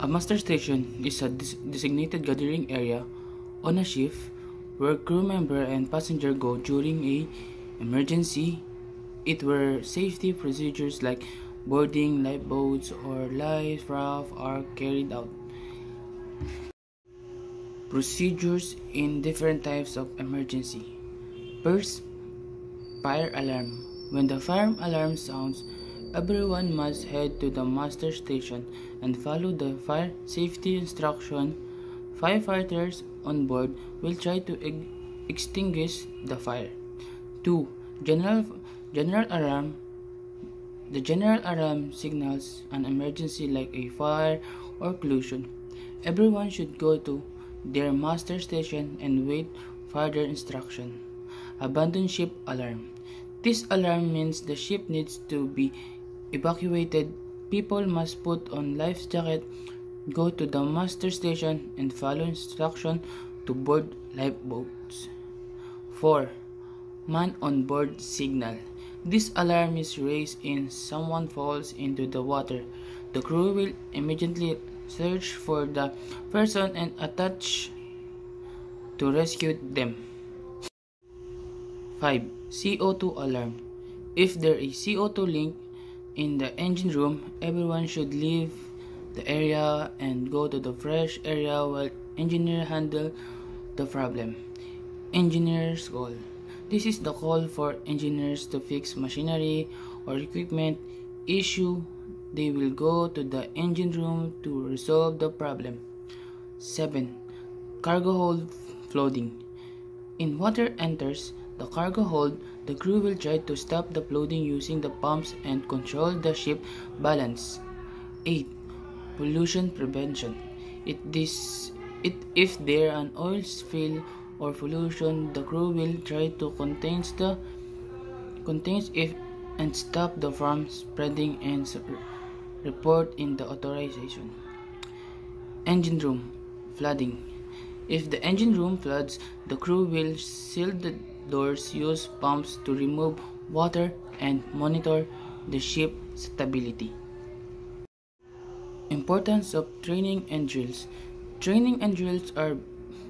A muster station is a designated gathering area on a ship where crew member and passenger go during a emergency. It where safety procedures like boarding, lifeboats, or life raft are carried out. Procedures in different types of emergency. First, fire alarm. When the fire alarm sounds, everyone must head to the muster station and follow the fire safety instruction. Firefighters on board will try to extinguish the fire. 2. General alarm. The general alarm signals an emergency like a fire or collision. Everyone should go to their muster station and wait further instruction. Abandon ship alarm. This alarm means the ship needs to be evacuated. People must put on life jacket, go to the muster station, and follow instruction to board lifeboats. 4. Man on board signal. This alarm is raised if someone falls into the water. The crew will immediately search for the person and attach to rescue them. 5. CO2 alarm. If there is CO2 leak in the engine room, everyone should leave the area and go to the fresh area while engineer handle the problem. Engineer's call. This is the call for engineers to fix machinery or equipment issue. They will go to the engine room to resolve the problem. 7. Cargo hold flooding. In water enters the cargo hold, the crew will try to stop the flooding using the pumps and control the ship balance. 8. Pollution prevention. If there an oil spill or pollution, the crew will try to contain it and stop the from spreading and report in the authorization. Engine room flooding. If the engine room floods, the crew will seal the doors, use pumps to remove water, and monitor the ship stability. Importance of training and drills. Training and drills are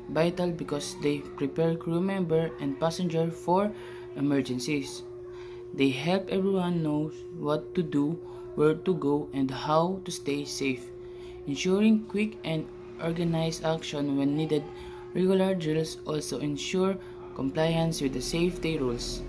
vital because they prepare crew member and passenger for emergencies. They help everyone know what to do, where to go, and how to stay safe, ensuring quick and organized action when needed. Regular drills also ensure compliance with the safety rules.